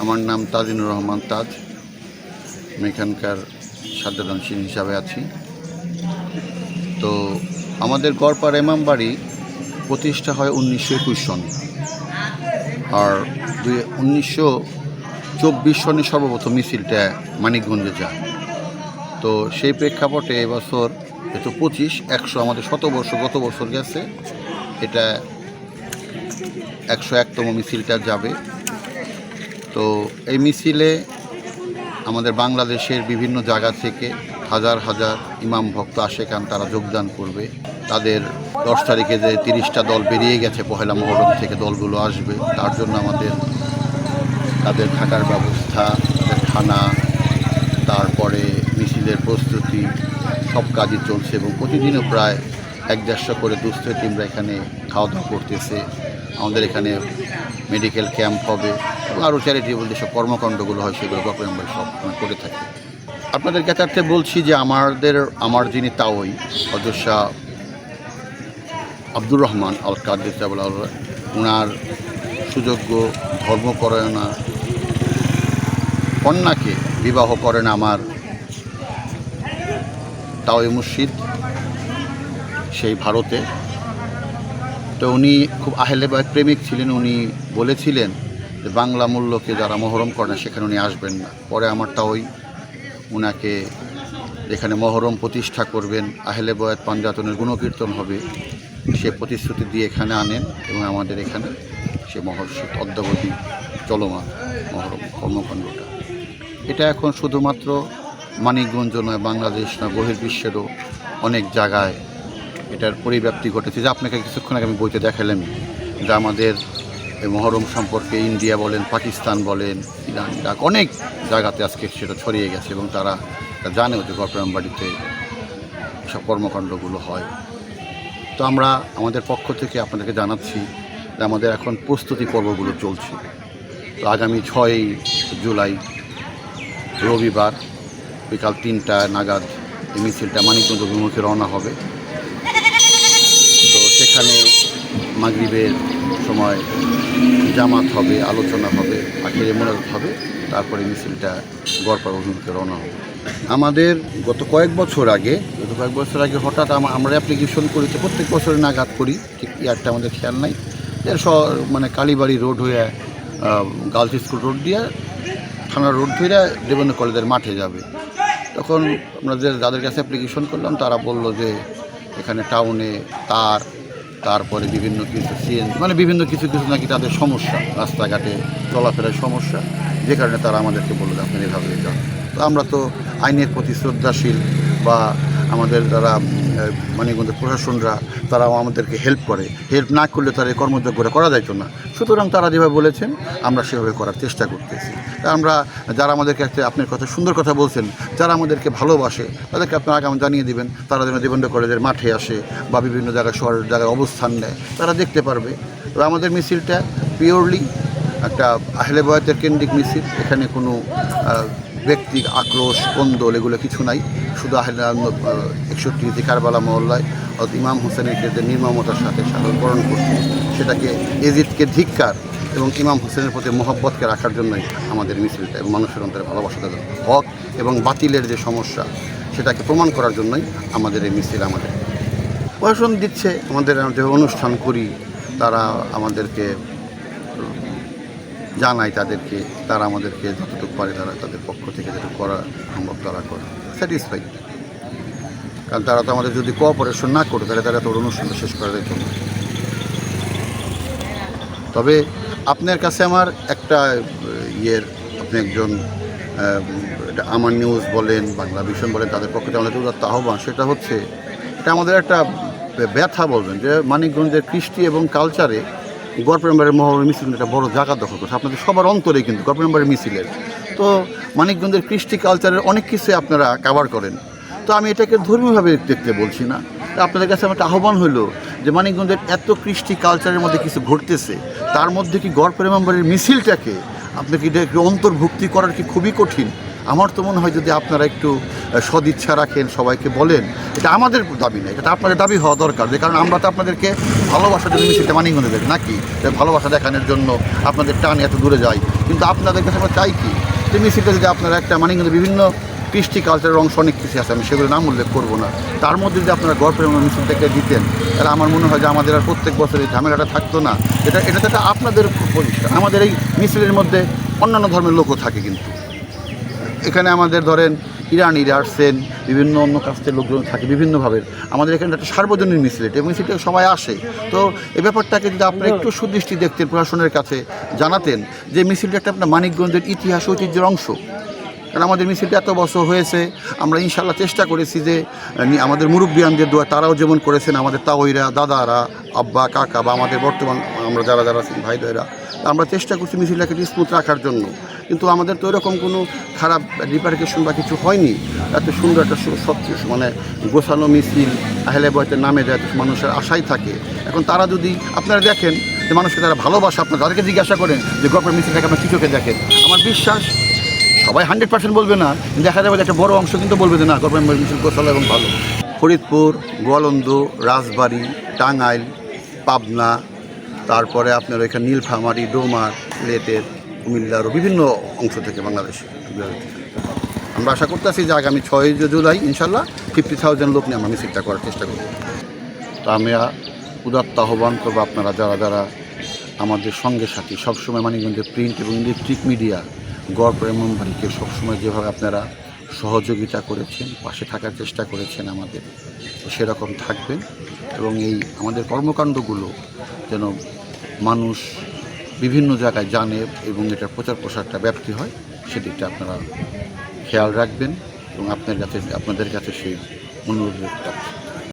আমার নাম তাজিনুর রহমান তাজ। আমি এখানকার সাধারণ সিং হিসাবে আছি। তো আমাদের গড়পাড়া ইমামবাড়ি প্রতিষ্ঠা হয় 1921 সনে, আর 1924 সনে সর্বপ্রথম মিছিলটা মানিকগঞ্জে যায়। তো সেই প্রেক্ষাপটে এবছর যেহেতু 25-100 আমাদের 100 বর্ষ গত বছর গেছে, এটা 101তম মিছিলটা যাবে। তো এই মিছিলে আমাদের বাংলাদেশের বিভিন্ন জায়গা থেকে হাজার হাজার ইমাম ভক্ত আশেকান তারা যোগদান করবে। তাদের 10 তারিখে যে 30টা দল বেরিয়ে গেছে পহেলা মহরম থেকে, দলগুলো আসবে, তার জন্য আমাদের তাদের থাকার ব্যবস্থা, তাদের খানা, তারপরে মিছিলের প্রস্তুতি সব কাজই চলছে এবং প্রতিদিনও প্রায় 150 করে দুস্থ টিমরা এখানে খাওয়া দাওয়া করতেছে। আমাদের এখানে মেডিকেল ক্যাম্প হবে এবং আরও চ্যারিটেবল যেসব কর্মকাণ্ডগুলো হয় সেগুলো গড়পাড়া আমরা সব করে থাকি। আপনাদের জ্ঞাতার্থে বলছি যে আমার যিনি তাওই হযরত শাহ আব্দুর রহমান আল কাদের ওনার সুযোগ্য ধর্মপরায়ণা কন্যাকে বিবাহ করেন আমার তাওই মুর্শিদ সেই ভারতে। তো উনি খুব আহলে বায়ত প্রেমিক ছিলেন। উনি বলেছিলেন যে বাংলা মূল্যকে যারা মহরম করে না সেখানে উনি আসবেন না। পরে আমার তাওই উনাকে যেখানে মহরম প্রতিষ্ঠা করবেন, আহলে বায়ত পাঞ্জাতনের গুণকীর্তন হবে, সে প্রতিশ্রুতি দিয়ে এখানে আনেন এবং আমাদের এখানে সে মহর্ষিত অদ্যাবধি চলমান মহরম কর্মকাণ্ডটা। এটা এখন শুধুমাত্র মানিকগঞ্জ নয়, বাংলাদেশ নয়, বহির্বিশ্বেরও অনেক জায়গায় এটার পরিব্যাপ্তি ঘটেছে। যে আপনাকে কিছুক্ষণ আগে আমি বইতে দেখালাম যে আমাদের এই মহরম সম্পর্কে ইন্ডিয়া বলেন, পাকিস্তান বলেন, ইরান, ইরাক অনেক জায়গাতে আজকে সেটা ছড়িয়ে গেছে এবং তারা জানেও যে গড়পাড়া ইমামবাড়িতে সব কর্মকাণ্ডগুলো হয়। তো আমরা আমাদের পক্ষ থেকে আপনাদেরকে জানাচ্ছি যে আমাদের এখন প্রস্তুতি পর্বগুলো চলছে। তো আগামী 6 জুলাই রবিবার বিকাল 3টা নাগাদ এই মিছিলটা মানিকগঞ্জ অভিমুখে রওনা হবে। তো সেখানে মাগরিবের সময় জামাত হবে, আলোচনা হবে, আখেরে মোনাজাত হবে, তারপরে মিছিলটা গড়পাড়া অভিমুখে রওনা হবে। আমাদের গত কয়েক বছর আগে হঠাৎ আমরা অ্যাপ্লিকেশন করেছি, প্রত্যেক বছরে নাগাদ করি, ঠিক ইয়ারটা আমাদের খেয়াল নাই, যে মানে কালীবাড়ি রোড হয়ে গার্লস স্কুল রোড দিয়ে থানা রোড ধরে দেবেন্দ্র কলেজের মাঠে যাবে। তখন আমরা যাদের কাছে অ্যাপ্লিকেশন করলাম তারা বলল যে এখানে টাউনে তারপরে বিভিন্ন কিছু মানে বিভিন্ন কিছু নাকি তাদের সমস্যা, রাস্তাঘাটে চলাফেরার সমস্যা, যে কারণে তারা আমাদেরকে বললো যে আপনার এভাবে যান। তো আমরা তো আইনের প্রতি শ্রদ্ধাশীল, বা আমাদের যারা মানিকগঞ্জের প্রশাসনরা তারাও আমাদেরকে হেল্প না করলে তারা এই কর্মযোগ্যটা করা যাইতো না। সুতরাং তারা যেভাবে বলেছেন আমরা সেভাবে করার চেষ্টা করতেছি। আমরা যারা আমাদেরকে একটা আপনার কথা সুন্দর কথা বলছেন, যারা আমাদেরকে ভালোবাসে তাদেরকে আপনারা আগাম জানিয়ে দিবেন, তারা যেন দেবেন্দ্র কলেজের মাঠে আসে বা বিভিন্ন জায়গায় শহরের জায়গায় অবস্থান নেয়, তারা দেখতে পারবে। তবে আমাদের মিছিলটা পিওরলি একটা আহলে বায়তের কেন্দ্রিক মিছিল। এখানে কোনো ব্যক্তিক আক্রোশ, কোন্দল এগুলো কিছু নাই। শুধু 61 কারবালা মহল্লায় ইমাম হোসেনের ক্ষেত্রে নির্মমতার সাথে স্মরণ করতে, সেটাকে এজিদকে ধিক্কার এবং ইমাম হোসেনের প্রতি মহব্বতকে রাখার জন্যই আমাদের মিছিলটা, এবং মানুষের অন্তরে ভালোবাসা, তাদের হক এবং বাতিলের যে সমস্যা সেটাকে প্রমাণ করার জন্যই আমাদের এই মিছিল। আমাদের প্রশাসন দিচ্ছে, আমাদের যে অনুষ্ঠান করি তারা আমাদেরকে জানায়, তারা আমাদেরকে যতটুকু পারে তারা তাদের পক্ষ থেকে যেটা করা সম্ভব তারা করে, স্যাটিসফাইড। কারণ তারা তো আমাদের যদি কোঅপারেশন না করে তাহলে তারা তোর অনুষ্ঠানটা শেষ করা যেত না। তবে আপনার কাছে আমার একটা আপনি একজন আমার নিউজ বলেন, বাংলা ভিশন বলেন, তাদের পক্ষে আমাদের উদাত্ত আহ্বান, সেটা হচ্ছে এটা আমাদের একটা ব্যথা বলবেন যে মানিকগঞ্জের কৃষ্টি এবং কালচারে গড়পাড়া ইমামবাড়ির মহরম মিছিল একটা বড় জায়গা দখল করছে আপনাদের সবার অন্তরে, কিন্তু গড়পাড়া ইমামবাড়ির মিছিলের। তো মানিকগঞ্জের কৃষ্টি কালচারের অনেক কিছু আপনারা কভার করেন। তো আমি এটাকে ধর্মীয়ভাবে দেখতে বলছি না, আপনাদের কাছে আমার একটা আহ্বান হলো যে মানিকগঞ্জের এত কৃষ্টি কালচারের মধ্যে কিছু ঘটতেছে, তার মধ্যে কি গড়পাড়া ইমামবাড়ির মিছিলটাকে আপনাকে একটু অন্তর্ভুক্তি করার কি খুবই কঠিন? আমার তো মনে হয় যদি আপনারা একটু সদিচ্ছা রাখেন, সবাইকে বলেন, এটা আমাদের দাবি নয়, এটা আপনাদের দাবি হওয়া দরকার। যে কারণ আমরা তো আপনাদেরকে ভালোবাসার জন্য মিছিলটা মানিকগঞ্জে দেবে নাকি, ভালোবাসা দেখানোর জন্য আপনাদের টান এত দূরে যায়, কিন্তু আপনাদের কাছে আমরা চাই কি যে মিছিলটা যদি আপনারা একটা মানিকগঞ্জের বিভিন্ন কৃষ্টি কালচারের অংশ অনেক কিছু আছে, আমি সেগুলো নাম উল্লেখ করবো না, তার মধ্যে যদি আপনারা গড় প্রেরণা মিছিলটাকে দিতেন তাহলে আমার মনে হয় যে আমাদের আর প্রত্যেক বছর এই ঝামেলাটা থাকতো না। এটা তো একটা আপনাদের পরিষ্কার। আমাদের এই মিছিলের মধ্যে অন্যান্য ধর্মের লোকও থাকে, কিন্তু এখানে আমাদের ধরেন ইরানিরা আসছেন, বিভিন্ন অন্য কাস্টের লোকজন থাকে বিভিন্নভাবে। আমাদের এখানে একটা সার্বজনীন মিছিল, এটা এবং মিছিলটা সবাই আসে। তো এই ব্যাপারটাকে যদি আপনারা একটু সুদৃষ্টি দেখতেন, প্রশাসনের কাছে জানাতেন যে মিছিলটা একটা আপনার মানিকগঞ্জের ইতিহাস ঐতিহ্যের অংশ। কারণ আমাদের মিছিলটা এত বছর হয়েছে, আমরা ইনশাল্লাহ চেষ্টা করেছি যে আমাদের মুরব্বিয়ানদের দোয়া তারাও যেমন করেছেন, আমাদের তাওইরা, দাদারা, আব্বা, কাকা বা আমাদের বর্তমান আমরা যারা যারা আছেন ভাই দয়েরা, আমরা চেষ্টা করছি মিছিলটাকে স্মুথ রাখার জন্য। কিন্তু আমাদের তো এরকম কোনো খারাপ রিপার্কেশন বা কিছু হয়নি। এত সুন্দর একটা মানে গোছানো মিছিল আহলে বয়তের নামে যায়, মানুষের আশাই থাকে। এখন তারা যদি আপনারা দেখেন যে মানুষকে তারা ভালোবাসা, আপনার তাদেরকে জিজ্ঞাসা করেন যে গল্পের মিছিলটাকে আপনার কী চোখে দেখেন, আমার বিশ্বাস সবাই 100% বলবে না, দেখা যাবে যে একটা বড় অংশ কিন্তু বলবে যে না গল্পের মিছিল গোছালো এবং ভালো। ফরিদপুর, গোয়ালন্দ, রাজবাড়ী, টাঙ্গাইল, পাবনা, তারপরে আপনার এখানে নীলফামারী, ডোমার, লেটের, কুমিল্লার বিভিন্ন অংশ থেকে বাংলাদেশে আমরা আশা করতেছি যে আগামী 6 জুলাই ইনশাল্লাহ 50,000 লোক নিয়ে আমরা মিছিলটা করার চেষ্টা করব। তো আমি উদাত্ত আহ্বান করবো আপনারা যারা যারা আমাদের সঙ্গে সাথী সবসময় মানিকগঞ্জের প্রিন্ট এবং ইলেকট্রিক মিডিয়া গড় প্রেমবাড়িকে সবসময় যেভাবে আপনারা সহযোগিতা করেছেন, পাশে থাকার চেষ্টা করেছেন আমাদের, সেরকম থাকবেন এবং এই আমাদের কর্মকাণ্ডগুলো যেন মানুষ বিভিন্ন জায়গায় জানে এবং এটার প্রচার প্রসারটা ব্যাপ্তি হয়, সেদিকটা আপনারা খেয়াল রাখবেন এবং আপনাদের কাছে সেই অনুরোধ রাখবেন।